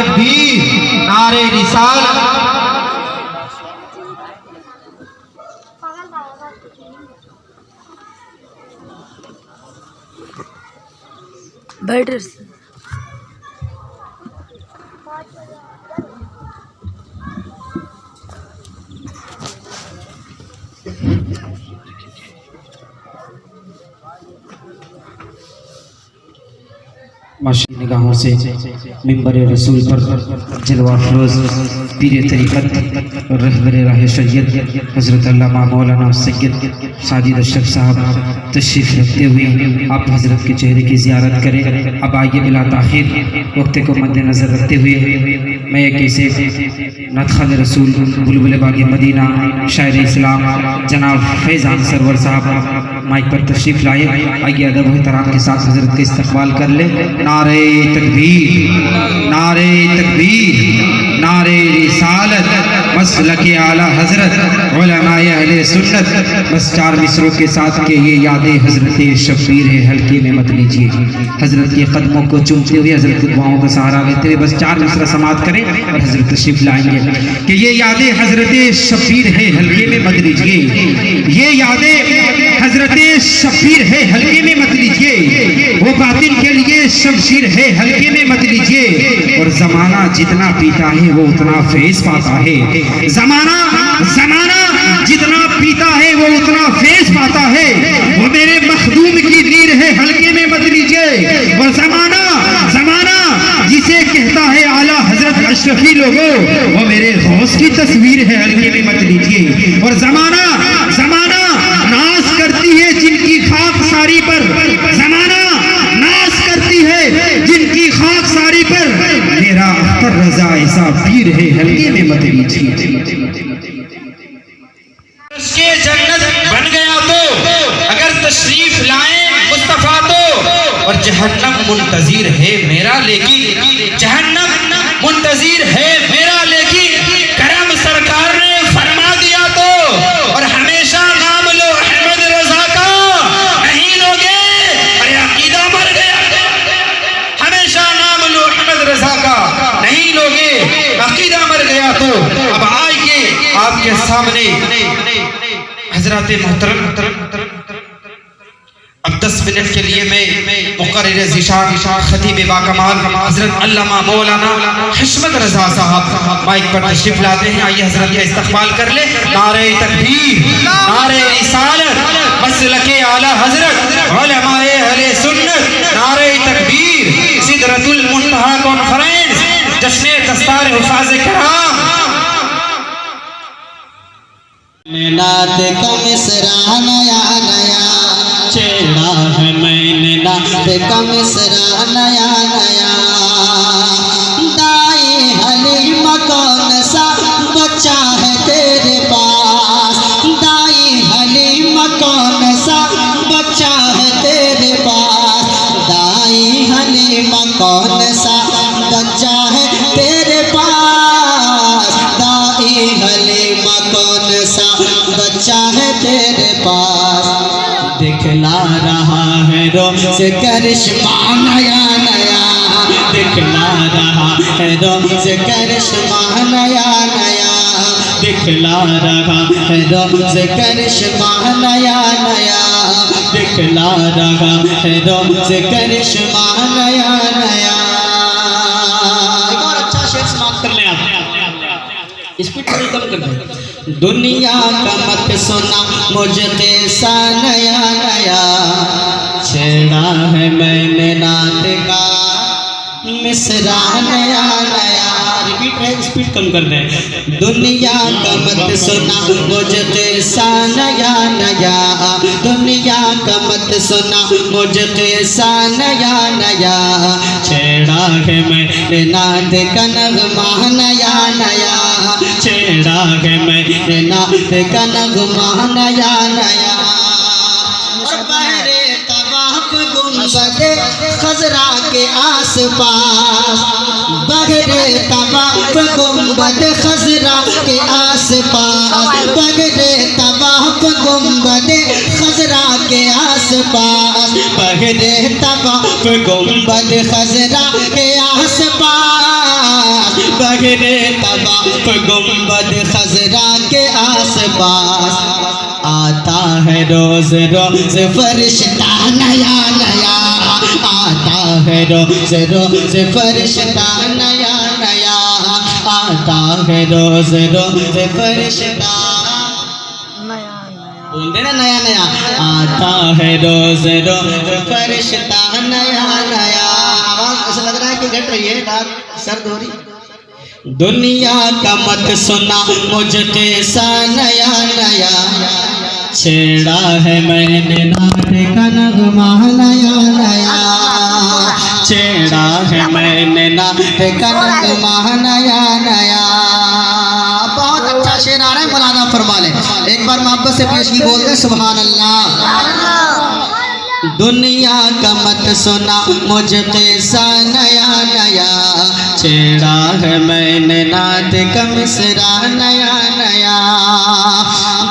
तकबीर, नारे रिसालत। बैठ माशी निगाहों से मिंबर रसूल पर जलवा फरोज पीर तरीक़त और रहबर राह शरीयत हज़रत अल्लामा मौलाना सैयद साजिद अशरफ साहब तशरीफ़ रखते हुए आप हज़रत के चेहरे की ज़ियारत करें। अब आइए बिला ताख़ीर वक्त को मद्देनज़र रखते हुए मैं एक ऐसे नदख़ल रसूल बुलबुल बाग़ मदीना शायर इस्लाम जनाब फैज़ान सरवर साहब माइक पर तशरीफ़ लाए। आइए अदब व एहतराम के साथ हज़रत का इस्तक़बाल कर ले। नारे तकबीर, नारे तकबीर, नारे रिसालत, मसलके आला हज़रत उलमाए अहले सुन्नत। बस 4 मिसरों के साथ के ये यादें हज़रत शब्बीर है, हल्के में मत लीजिए। हज़रत के कदमों को चूमते हुए, हज़रत की दुआओं का सहारा लेते हुए बस 4 मिसरा समाप्त करें और हज़रत तशरीफ़ लाएंगे कि ये यादें हज़रत शब्बीर है, हल्के में मत लीजिए। ये यादें हज़रत शब्बीर है, हल्के में मत लीजिए। वो बातिल के लिए शमशीर है, हल्के में मत लीजिए। और ज़माना जितना पीता है वो उतना फैज़ पाता है। ज़माना जितना पीता है वो उतना फैज़ पाता है। वो मेरे मखदूम की नीर है, हल्के में मत लीजिए। और ज़माना जिसे कहता है आला हज़रत अशरफी लोगों, वो मेरे गौस की तस्वीर है, हल्के में मत लीजिए। और ज़माना नाज करती है जिनकी खाक सारी पर, ज़माना नाज करती है जिनकी खाक सारी पर, मेरा अख्तर रजा ऐसा पीर है, हल्के में मत लीजिए। उसके जन्नत बन गया तो अगर तशरीफ लाए मुस्तफा तो, और जहन्नम मुंतज़िर है मेरा, लेकिन जहन्नम मुंतज़िर है मेरा, लेकिन करम सरकार ने फरमा दिया तो। और हमेशा नाम लो अहमद रजा का, नहीं लोगे अरे अकीदा मर गया। हमेशा नाम लो अहमद रजा का, नहीं लोगे अकीदा मर गया तो। अब आइए आपके सामने हजरत मोहतरम अब 10 मिनट के लिए मैं मुक़र्रिर ज़िशान खतीब बाकमाल हजरत अल्लामा मौलाना हिस्मत रज़ा साहब माइक पर तशरीफ़ लाते हैं। आइए हजरत का इस्तक़बाल कर ले। नारे तकबीर, नारे रिसालत, मसलके आला हजरत उलमाए अहले सुन्नत, नारे तकबीर, सिदरतुल मुंतहा कॉन्फ्रेंस, जश्न दस्तार हुफ़ाज़ किराम। नात का मिसरा नया नया छेड़ा है मैंने, नात का मिसरा नया नया। दाई हलीमा कौन सा बच्चा है तेरे पास, दाई हलीमा कौन सा बच्चा है तेरे पास, दाई हलीमा कौन सा बच्चा है तेरे पास, दाई हलीमा कौन सा बच्चा है तेरे पास। दिखला रहा है रोज़ करिश्मा नया नया, दिखला रहा है रोज़ करिश्मा नया नया, दिखला रहा है रोज़ करिश्मा नया नया, दिखला रहा है रोज़ करिश्मा नया नया। एक और अच्छा शेर समाप्त कर लें आप, स्पीड थोड़ी कम कर दें। दुनिया का मत सुना मुझे कैसा नया नया, छेड़ा है मैंने नात का मिसरा नया नया। रिपीट है, स्पीड कम कर दें। दुनिया का मत सुना मुझे कैसा नया नया, दुनिया का मत सुना मुझे कैसा नया नया, छेड़ा है मैंने नात का नगमा नया नया, छेड़ा है मैंने नात का नगमा नया नया। और बहरे तवाफ गुंबदे खजरा के आस पास, बहरे तवाफ गुंबद खजरा के आस पास, बहरे तवाफ गुंबद खजरा के आस पास, बहरे तवाफ गुंबद खजरा के आस पास, शहरे तवाफ गुंबद खजरा के आस पास आता है रोज रोज फरिश्ता नया नया, आता है रोज रोज फरिश्ता नया नया, आता है रोज रोज फरिश्ता, बोल देना नया नया, आता है रोज रोज फरिश्ता नया नया। आवाज ऐसा लग रहा है कि घट रही है, रात सर्द हो रही। दुनिया का मत सुना मुझ कैसा नया नया, छेड़ा है मैंने नाट का नगमा नया नया, छेड़ा है मैंने नाट का नगमा नया नया। बहुत अच्छा शेर आ रहा है, मौलाना फरमा ले एक बार मोहब्बत से पेश की, बोल दे सुभान अल्लाह। दुनिया का मत सुना मुझ कैसा नया नया, छेड़ा है मैंने नात का मिसरा नया नया।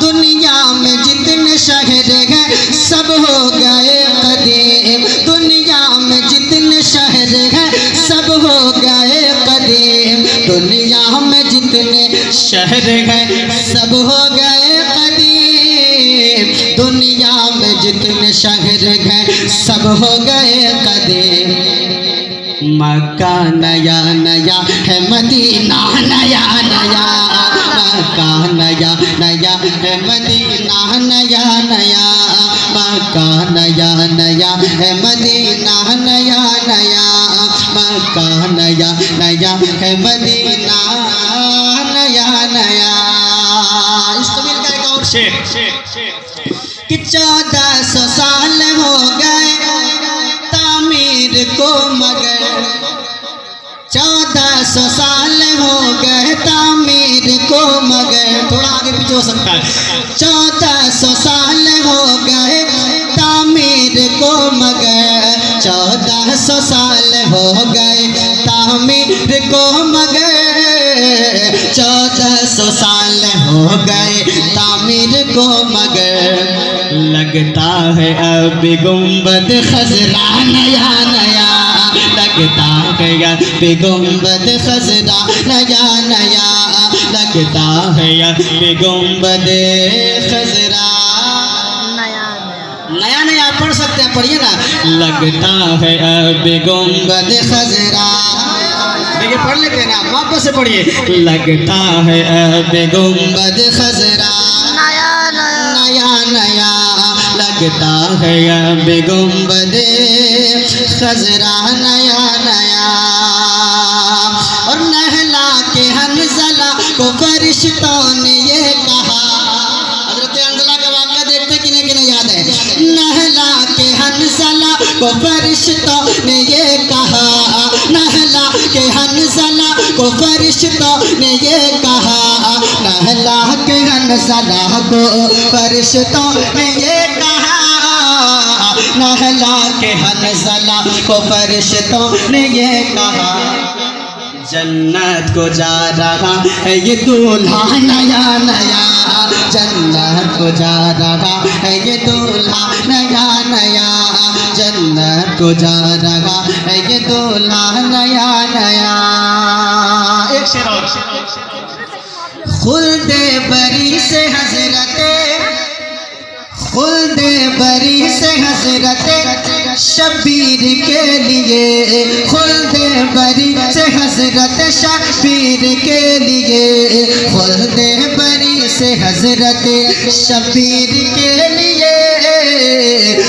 दुनिया में जितने शहर हैं सब हो गए कदीम, दुनिया में जितने शहर हैं सब हो गए कदीम, दुनिया में जितने शहर हैं सब हो गए कदीम, दुनिया में जितने शहर हैं सब हो गए कदीम। मक्का नया नया है मदीना नया नया, मक्का नया नया है मदीना नया नया, मक्का नया नया है मदीना नया नया, मक्का नया नया है मदीना नया नया। इस कबीर का एक और शेर कि 1400 साल हो गए तामीर को मगर, 1400 साल हो गए तामीर को मगर, थोड़ा आगे पीछे हो सकता है। 1400 साल हो गए तामीर को मगर, 1400 साल हो गए तामीर को मगर, 1400 साल हो गए तामीर को मगर, लगता है अब गुंबद खजरा नया नया, लगता है अब गुंबद खजरा नया नया, लगता है अब गुंबद खजरा नया नया। पढ़ सकते हैं, पढ़िए ना। लगता है अब गुंबद खजरा, देखिए पढ़ लेते हैं ना, वापस से पढ़िए। लगता है अब गुंबद खजरा नया नया, लगता है अब गुंबद खजरा नया नया। और नहला के हंज़ला को फरिश्तों ने ये कहा, हज़रत हंज़ला का वाक़या देखते किन्हें किन्हें याद है। नहला के हंज़ला को फरिश्तों ने ये कहा, नहला के हंज़ला को फरिश्तों ने ये कहा, नहला के हंज़ला को फरिश्तों ने ये कहा, नहला के हंज़ला को फरिश्तों ने ये कहा, जन्नत को जा रहा है ये दूल्हा नया नया, जन्नत को जा रहा है ये दूल्हा नया नया, जन्नत को जा रहा है ये दूल्हा नया नया। एक शेर और, खुल्दे बरी से हज़रते, खुल्दे बरी से हज़रते शबीर के लिए, खुल्दे बरी से हज़रत शबीर के लिए, खुल्दे बरी से हज़रत शबीर के लिए,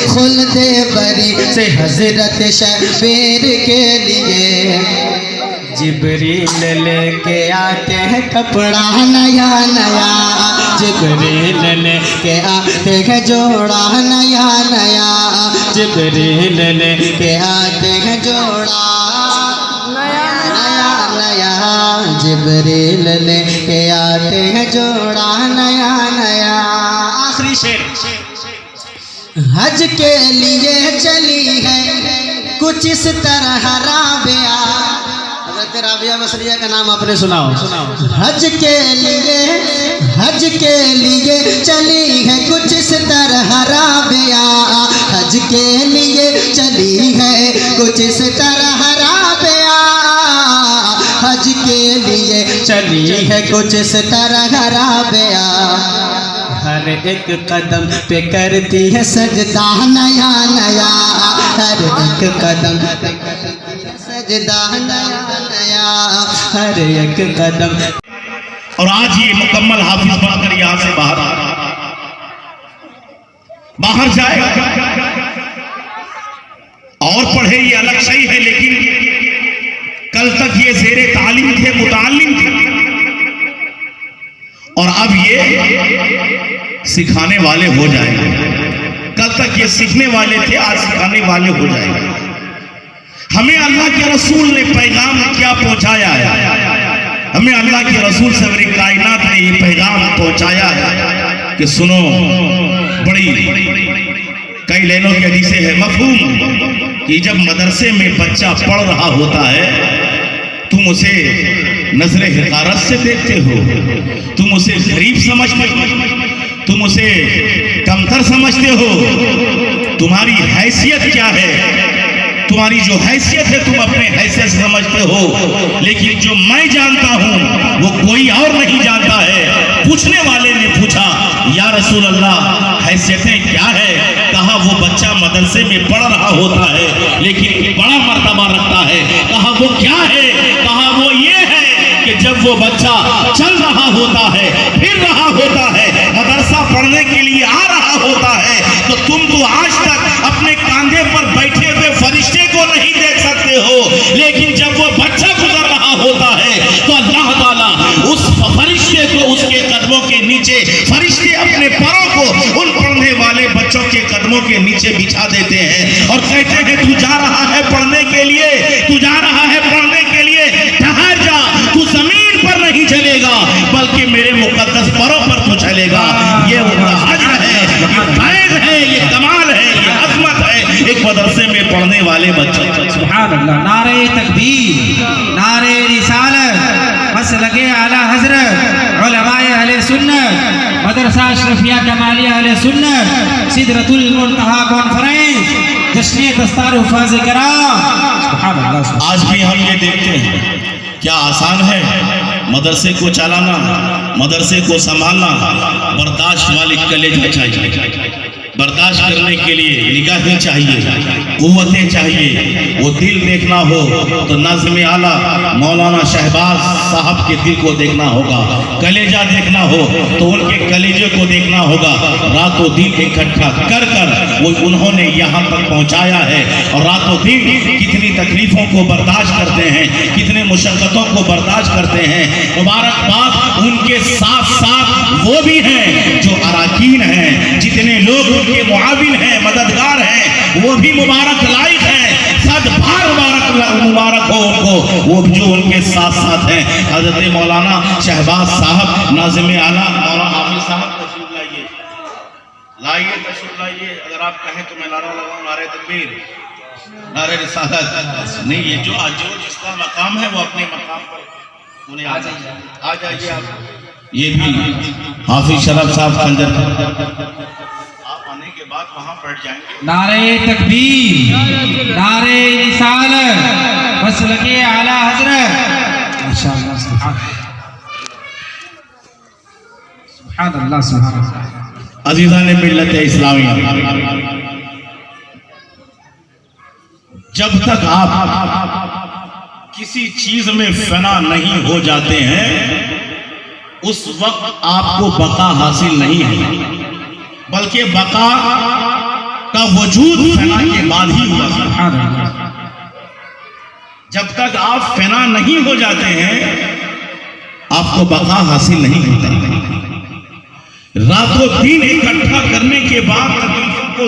खुल्दे बरी से हज़रत शबीर के लिए। जिब्रील लेके आते हैं कपड़ा नया नया, जिब्रील लेके आते हैं जोड़ा नया नया, जिब्रील लेके आते हैं जोड़ा नया नया, जिब्रील लेके आते हैं जोड़ा नया नया। आखिरी शेर, हज के लिए चली है कुछ इस तरह राबिया, राबिया मसरिया का नाम आपने सुनाओ। हज के लिए चली है कुछ इस तरह राबिया, हज के लिए चली है कुछ इस तरह राबिया, हज के लिए चली है कुछ इस तरह राबिया, हर एक कदम पे करती है सजदा नया नया, हर एक कदम पे करती है सजदा नया नया, हर एक कदम। और आज ये मुकम्मल हाफिज बनकर यहाँ से बाहर जाए और पढ़े, ये अलग सही है, लेकिन कल तक ये ज़ेरे तालीम थे, मुताल्लिम थे, और अब ये सिखाने वाले हो जाएंगे। कल तक ये सीखने वाले थे, आज सिखाने वाले हो जाएंगे। हमें अल्लाह के रसूल ने पैगाम क्या पहुंचाया है, हमें अल्लाह के रसूल सवेरे कायनात ने ये पैगाम पहुंचाया है कि सुनो, बड़ी कई लाइनों के हदीसे है मफहूम कि जब मदरसे में बच्चा पढ़ रहा होता है, तुम उसे नजरे हिकारत से देखते हो, तुम उसे गरीब समझते हो, तुम उसे कमतर समझते हो। तुम्हारी हैसियत क्या है, तुम्हारी जो हैसियत है तुम अपने हैसियत से समझते हो, लेकिन जो मैं जानता हूं वो कोई और नहीं जानता है। पूछने वाले ने पूछा, या रसूल अल्लाह हैसियतें क्या है? कहा वो बच्चा मदरसे में पढ़ रहा होता है लेकिन बड़ा मर्तबा रखता है। कहा वो क्या है? कहा वो ये है कि जब वो बच्चा चल रहा होता है, फिर रहा होता है, मदरसा पढ़ने के लिए आ रहा होता है, तो तुम तो आज तक अपने कांधे पर बैठे हुए फरिश्ते को नहीं देख सकते हो, लेकिन जब वो बच्चा गुजर रहा होता है तो अल्लाह ताला उस फरिश्ते को उसके कदमों के नीचे, फरिश्ते अपने परों को उन पढ़ने वाले बच्चों के कदमों के नीचे बिछा देते हैं और कहते हैं तू जा रहा है पढ़ने के लिए, तू जा रहा है पढ़ने के लिए, ठहर जा, तू जमीन पर नहीं चलेगा बल्कि मेरे मुकद्दस परों पर तू चलेगा। ये उनका अज्र है, ये फैज़ है, ये कमाल है, ये अज़मत है एक मदरसे में पढ़ने वाले बच्चे। सुभान अल्लाह। नारे तकबीर, नारे रिसालत, मसलके आला हजरत, उलमाए अहले सुन्नत, मदरसा अशरफिया कमालिया अहले सुन्नत, सिदरतुल मुंतहा कॉन्फ्रेंस, जश्न दस्तार हुफ़ाज़ किराम। सुभान अल्लाह। आज भी हम ये देखते हैं, क्या आसान है मदरसे को चलाना, मदरसे को संभालना। बर्दाश्त वाली कलेजा चाहिए, बर्दाश्त करने के लिए निगाहें चाहिए, कुव्वतें चाहिए। वो दिल देखना हो तो नज़्म आला मौलाना शहबाज साहब के दिल को देखना होगा, कलेजा देखना हो तो उनके कलेजे को देखना होगा। रातों दिन इकट्ठा कर कर वो उन्होंने यहाँ तक पहुँचाया है, और रातों दिन कितनी तकलीफ़ों को बर्दाश्त करते हैं, कितने मुशक्क़तों को बर्दाश्त करते हैं। मुबारकबाद उनके साथ साथ वो भी हैं जो अराकीन हैं, जितने लोग उनके मुआविन हैं, मददगार हैं, वो भी मुबारक लायक हैं। सद बार मुबारक हो उनको, वो जो उनके साथ साथ हैं। हजरत मौलाना शहबाज साहब, नाज़िम आला मौलाना हाफिज साहब तशरीफ लाइए, लाइए तशरीफ लाइए। अगर आप कहें तो मैं नारा लगाऊं, नारे तकबीर, नारे रिसालत। नहीं, ये जो जिसका मकाम है वो अपने मकाम पर उन्हें आ जाइए आप। ये भी हाफिज शरफ साहब खंजर आने के बाद वहां बैठ जाएंगे। नारे तकबीर, नारे रिसालत, मसलके आला हजरत। माशाअल्लाह, सुभान अल्लाह, सुभान अल्लाह। अजीज़ान मिल्लत इस्लामिया, जब तक आप किसी चीज में फना नहीं हो जाते हैं उस वक्त आपको बका हासिल नहीं है, बल्कि बका का वजूद फना के बाद ही हुआ। जब तक आप फना नहीं हो जाते हैं आपको बका हासिल नहीं होता। रातों दिन इकट्ठा करने के बाद, तकलीफों को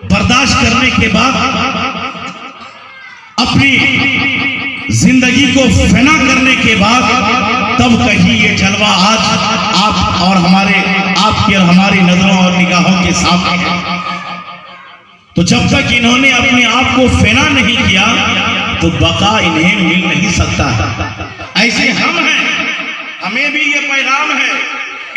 बर्दाश्त करने के बाद, अपनी जिंदगी को फना करने के बाद, तब कहीं ये जलवा आज आप और आपकी और हमारी नजरों और निगाहों के सामने। तो जब तक इन्होंने अपने आप को फना नहीं किया तो बका इन्हें मिल नहीं सकता। ऐसे हम हैं, हमें भी ये पैगाम है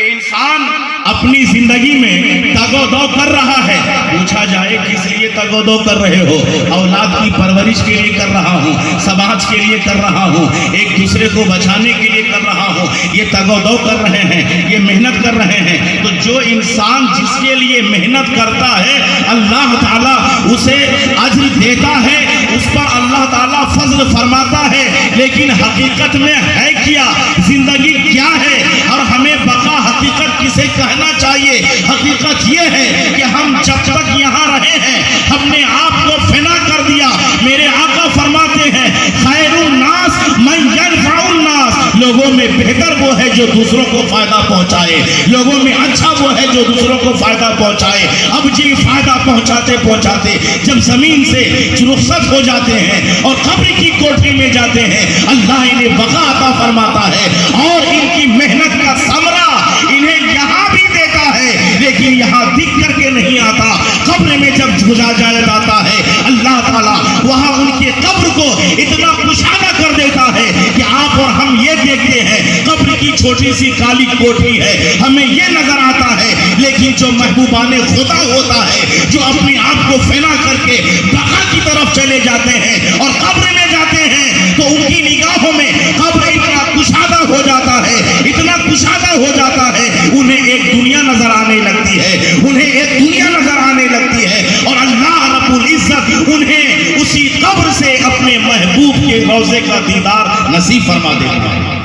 कि इंसान अपनी जिंदगी में तगोदो कर रहा है। पूछा जाए किस लिए तगोदो कर रहे हो? औलाद की परवरिश के लिए कर रहा हूँ, समाज के लिए कर रहा हूँ, एक दूसरे को बचाने के लिए कर रहा हूँ। ये तगोदो कर रहे हैं, ये मेहनत कर रहे हैं। तो जो इंसान जिसके लिए मेहनत करता है अल्लाह ताला उसे अज्र देता है, उस पर अल्लाह ताला फजल फरमाता है। लेकिन हकीकत में है क्या, जिंदगी क्या है और हमें बका हकीकत किसे कहना चाहिए? हकीकत ये है कि हम जब तक यहाँ रहे हैं हमने आपको फना कर दिया। मेरे आका फरमाते हैं खैरुन नास मन यनफउन नास, लोगों में बेहतर वो है जो दूसरों को फायदा पहुंचाए, लोगों में अच्छा वो है जो दूसरों को फायदा पहुंचाए। अब जी फायदा पहुंचाते पहुंचाते जब जमीन से रुखसत हो जाते हैं और कब्र की कोठरी में जाते हैं, अल्लाह इन्हें बका अता फरमाता है और इनकी मेहनत का समरा इन्हें यहाँ भी देता है, लेकिन यहाँ दिख करके नहीं आता। कब्र में जब गुजार जाता है अल्लाह ताला वहाँ उनके कब्र को इतना कुशादा कर देता है कि आप और हम ये देखते हैं कब्र की छोटी सी काली कोठरी है, हमें ये नजर आता है। लेकिन जो महबूबाने खुदा होता है, जो अपने आप को फैला करके बका की तरफ चले जाते हैं और कब्र में जाते हैं, तो उनकी निगाहों में कब्र इतना कुशादा हो जाता है, इतना कुशादा हो जाता है, उन्हें एक दुनिया नजर आने लगती है, उन्हें एक दुनिया नजर आने लगती है। और अल्लाह रब्बुल इज्जत उन्हें उसी कब्र से अपने महबूब के रोज़े का दीदार नसीब फरमा देता है।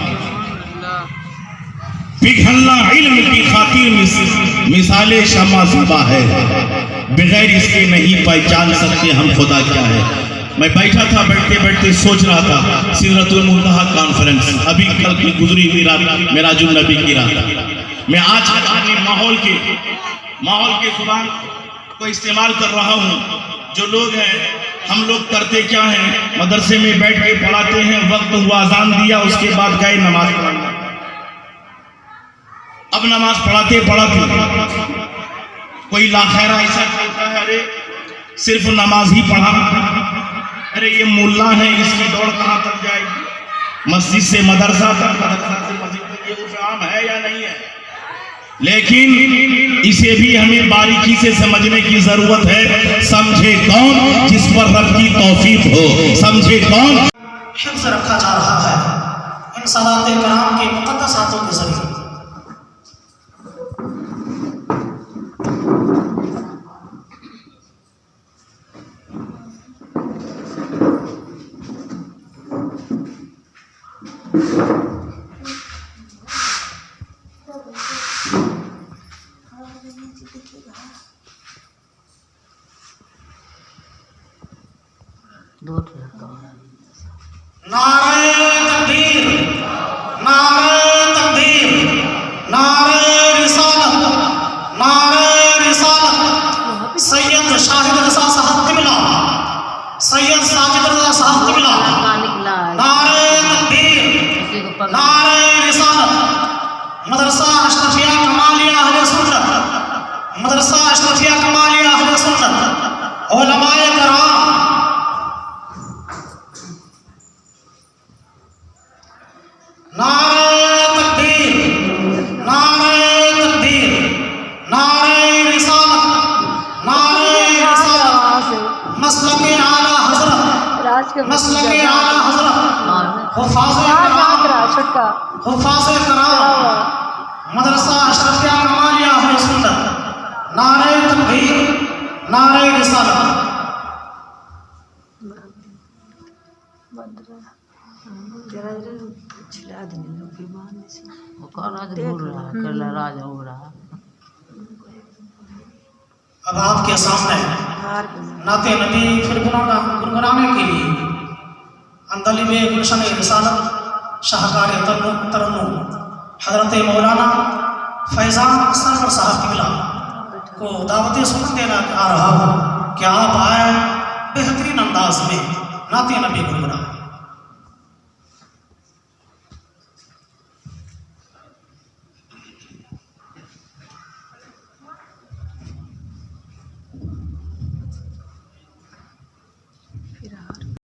पिघलना इल्म की खातिर मिसाले शमा ज़िबा है, बगैर इसके नहीं पहचान सकते हम खुदा क्या है। मैं बैठा था, बैठते बैठते सोच रहा था सिदरतुल मुंतहा कॉन्फ्रेंस अभी कल की गुजरी हुई रात मेराजुल नबी की रात। मैं आज अपने माहौल के जुबान को इस्तेमाल कर रहा हूँ। जो लोग हैं, हम लोग करते क्या हैं, मदरसे में बैठ के पढ़ाते हैं, वक्त हुआ अजान दिया, उसके बाद गए नमाज पढ़ने। अब नमाज पढ़ाते कोई लाखैरा ऐसा कहता है अरे सिर्फ नमाज ही पढ़ा, अरे ये मुल्ला है, इसकी दौड़ कहाँ तक जाएगी, मस्जिद से मदरसा तक, मदरसा से मस्जिद तक, ये उस आम है या नहीं है? लेकिन इसे भी हमें बारीकी से समझने की जरूरत है। समझे कौन जिस पर रब की तौफीक हो, समझे कौन। हिफ्ज़ रखा जा रहा है इन सलाते कराम के मुक़द्दस हाथों के जरिए। नारे तकबीर, नारे तकबीर, नारे रिसालत, नारे रिसालत। सैयद शाहिद रज़ा साहब क़िबला, सैयद साजिद रज़ा साहब क़िबला, नारे तकबीर, नारे रिसालत। मदरसा अशरफिया कमालिया अहले सुन्नत, मदरसा अशरफिया कमालिया अहले सुन्नत, उलमाए कराम, नारे तकबीर, नारे तकबीर, नारे रिसालत, नारे रिसालत। मसलके आला हज़रत, मसलके आला हज़रत, हुफ़ाज़े कराम, हुफ़ाज़े कराम, मदरसा अशरफिया कमालिया अहले सुन्नत, नारे तकबीर, नारे रिसालत। अब आपके सामने नाते नबी फिर गुनगुनाने के लिए अंदलिबे गुलशन रिसालत शाहकार तरन्नुम हजरत मौलाना फैज़ान सरवर साहब क़िबला को दावत सुनन देना आ रहा हूँ कि आप आए बेहतरीन अंदाज में नाते नबी गुनगुना।